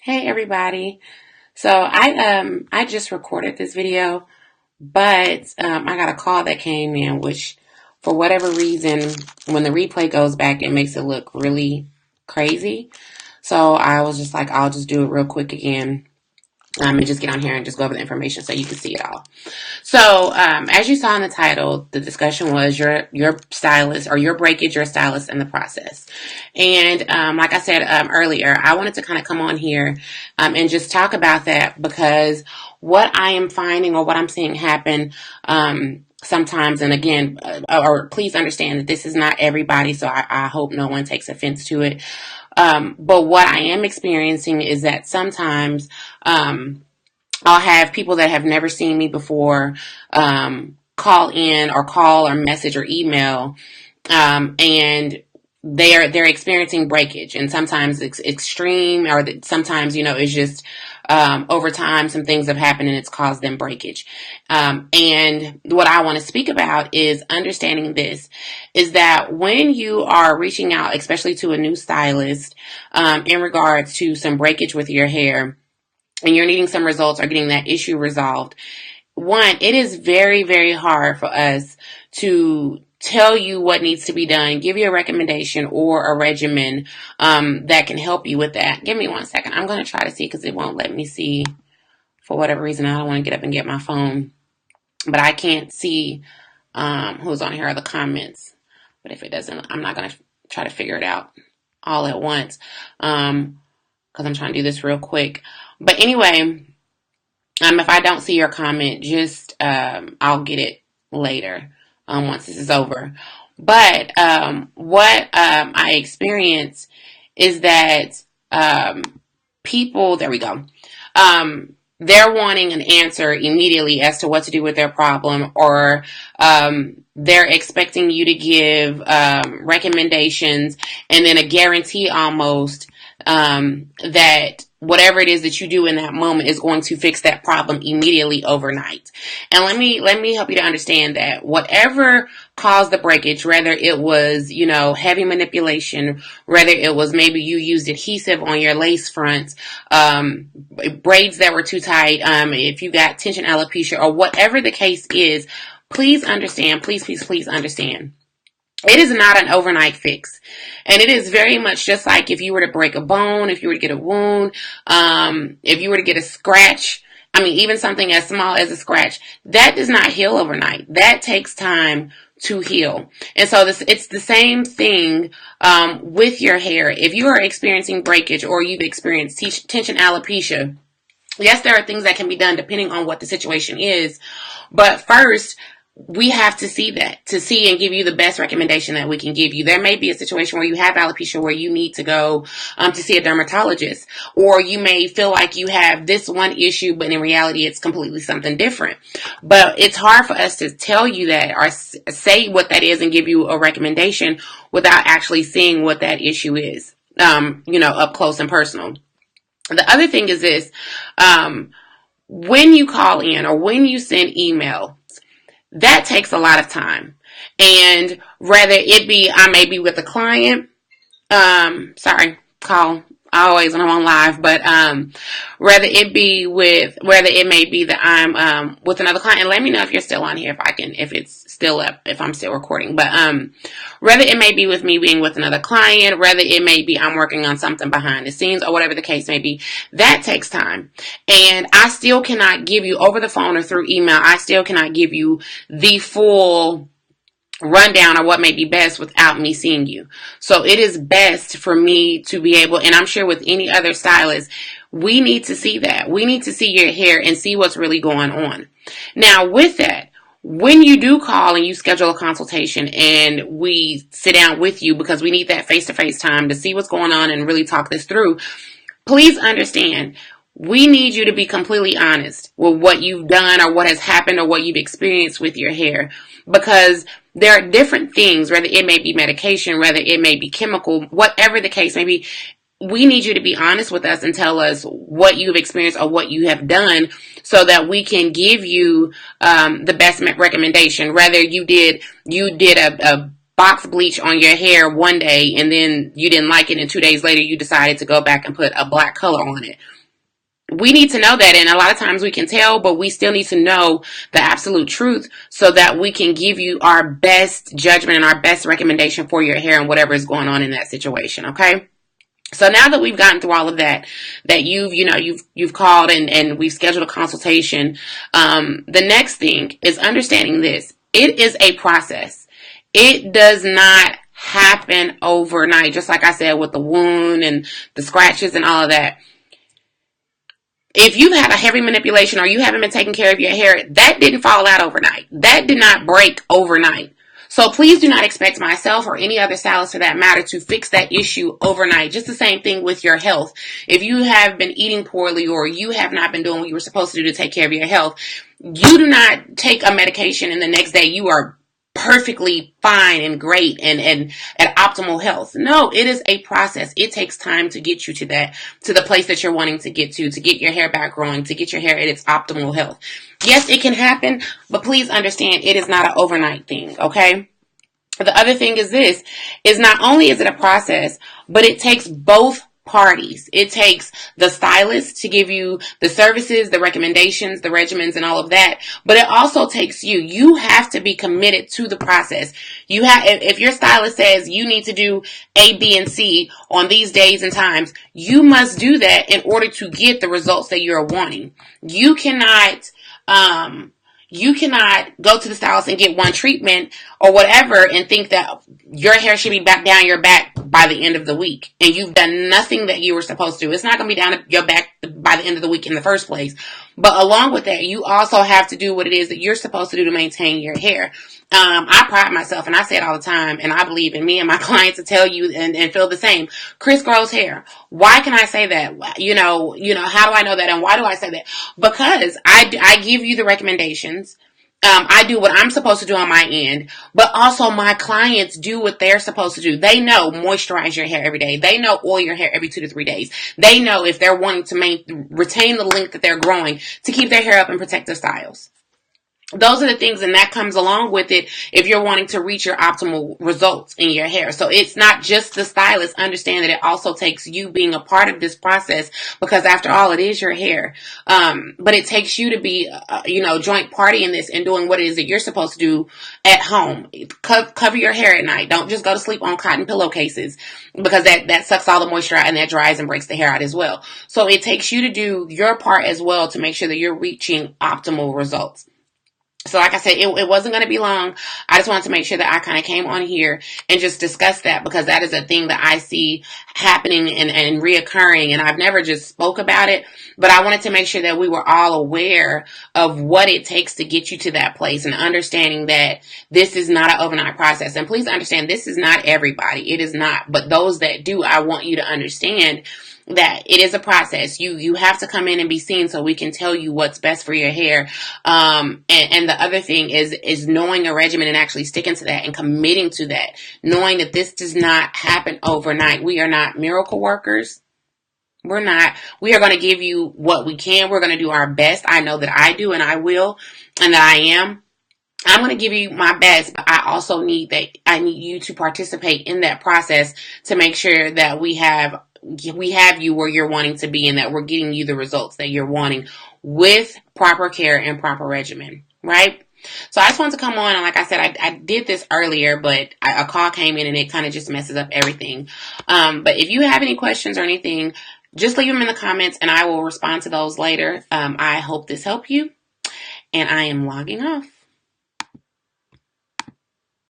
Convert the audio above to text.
Hey everybody. So I just recorded this video, but I got a call that came in, which for whatever reason, when the replay goes back, it makes it look really crazy. So I was just like, I'll just do it real quick again. And just get on here and just go over the information so you can see it all. So, as you saw in the title, the discussion was your stylist or your breakage, your stylist in the process. And like I said earlier, I wanted to kind of come on here and just talk about that because what I am finding or what I'm seeing happen sometimes, and again, or please understand that this is not everybody, so I hope no one takes offense to it. But what I am experiencing is that sometimes I'll have people that have never seen me before call in or call or message or email, and they're experiencing breakage, and sometimes it's extreme, or sometimes it's just over time some things have happened and it's caused them breakage. And what I want to speak about is understanding this is that when you are reaching out, especially to a new stylist, in regards to some breakage with your hair, and you're needing some results or getting that issue resolved, one, it is very, very hard for us to tell you what needs to be done, give you a recommendation or a regimen that can help you with that. Give me 1 second. I'm going to try to see because it won't let me see for whatever reason. I don't want to get up and get my phone, but I can't see who's on here or the comments. But if it doesn't, I'm not going to try to figure it out all at once because I'm trying to do this real quick. But anyway, if I don't see your comment, just I'll get it later once this is over. But what I experience is that people, there we go, they're wanting an answer immediately as to what to do with their problem, or they're expecting you to give recommendations and then a guarantee almost that whatever it is that you do in that moment is going to fix that problem immediately overnight. And let me help you to understand that whatever caused the breakage, whether it was, heavy manipulation, whether it was maybe you used adhesive on your lace fronts, braids that were too tight, if you got tension alopecia or whatever the case is, please understand, please understand. It is not an overnight fix. And it is very much just like if you were to break a bone, if you were to get a wound, if you were to get a scratch, even something as small as a scratch, that does not heal overnight. That takes time to heal. And so it's the same thing with your hair. If you are experiencing breakage or you've experienced tension alopecia, yes, there are things that can be done depending on what the situation is. But first, we have to see and give you the best recommendation that we can give you. There may be a situation where you have alopecia where you need to go to see a dermatologist, or you may feel like you have this one issue, but in reality, it's completely something different. But it's hard for us to tell you that or say what that is and give you a recommendation without actually seeing what that issue is, up close and personal. The other thing is this, when you call in or when you send email, that takes a lot of time. And whether it be, I may be with a client, call always when I'm on live, but whether it may be that I'm with another client, and let me know if you're still on here, if it's still up, if I'm still recording, but whether it may be with me being with another client, whether it may be I'm working on something behind the scenes, or whatever the case may be, that takes time. And I still cannot give you over the phone or through email, I still cannot give you the full rundown or what may be best without me seeing you. So it is best for me to be able, and I'm sure with any other stylist, we need to see that. We need to see your hair and see what's really going on. Now with that, when you do call and you schedule a consultation and we sit down with you because we need that face-to-face time to see what's going on and really talk this through, please understand, we need you to be completely honest with what you've done or what has happened or what you've experienced with your hair, because there are different things, whether it may be medication, whether it may be chemical, whatever the case may be. We need you to be honest with us and tell us what you've experienced or what you have done so that we can give you the best recommendation. Whether you did a box bleach on your hair one day and then you didn't like it and 2 days later you decided to go back and put a black color on it. We need to know that, and a lot of times we can tell, but we still need to know the absolute truth so that we can give you our best judgment and our best recommendation for your hair and whatever is going on in that situation, okay? So now that we've gotten through all of that, that you've called and we've scheduled a consultation, the next thing is understanding this. It is a process. It does not happen overnight, just like I said with the wound and the scratches and all of that. If you've had a heavy manipulation or you haven't been taking care of your hair, that didn't fall out overnight. That did not break overnight. So please do not expect myself or any other stylist for that matter to fix that issue overnight. Just the same thing with your health. If you have been eating poorly or you have not been doing what you were supposed to do to take care of your health, you do not take a medication and the next day you are perfectly fine and great and at optimal health. No, it is a process. It takes time to get you to the place that you're wanting to get to get your hair back growing, to get your hair at its optimal health. Yes, it can happen, but please understand it is not an overnight thing, okay? The other thing is this, is not only is it a process, but it takes both parties. It takes the stylist to give you the services, the recommendations, the regimens, and all of that. But it also takes you. You have to be committed to the process. You have, if your stylist says you need to do A, B, and C on these days and times, you must do that in order to get the results that you're wanting. You cannot go to the stylist and get one treatment or whatever and think that your hair should be back down your back by the end of the week. And you've done nothing that you were supposed to. It's not going to be down your back by the end of the week in the first place. But along with that, you also have to do what it is that you're supposed to do to maintain your hair. I pride myself, and I say it all the time, and I believe in me and my clients to tell you and feel the same. Kris grows hair. Why can I say that? How do I know that? And why do I say that? Because I give you the recommendations. I do what I'm supposed to do on my end, but also my clients do what they're supposed to do. They know moisturize your hair every day. They know oil your hair every 2 to 3 days. They know if they're wanting to retain the length that they're growing to keep their hair up and protect their styles. Those are the things, and that comes along with it if you're wanting to reach your optimal results in your hair. So it's not just the stylist. Understand that it also takes you being a part of this process, because after all, it is your hair. But it takes you to be, joint party in this and doing what it is that you're supposed to do at home. Cover your hair at night. Don't just go to sleep on cotton pillowcases, because that sucks all the moisture out and that dries and breaks the hair out as well. So it takes you to do your part as well to make sure that you're reaching optimal results. So like I said, it wasn't going to be long. I just wanted to make sure that I kind of came on here and just discuss that, because that is a thing that I see happening and reoccurring. And I've never just spoke about it, but I wanted to make sure that we were all aware of what it takes to get you to that place, and understanding that this is not an overnight process. And please understand, this is not everybody. It is not. But those that do, I want you to understand that it is a process. You have to come in and be seen so we can tell you what's best for your hair. And the other thing is knowing a regimen and actually sticking to that and committing to that, knowing that this does not happen overnight. We are not miracle workers. We're not. We are going to give you what we can. We're going to do our best. I know that I do, and I will, and that I am. I'm going to give you my best, but I also need you to participate in that process to make sure that we have you where you're wanting to be, and that we're getting you the results that you're wanting with proper care and proper regimen, right? So I just wanted to come on, and like I said, I did this earlier, but a call came in and it kind of just messes up everything. But if you have any questions or anything, just leave them in the comments and I will respond to those later. I hope this helped you, and I am logging off.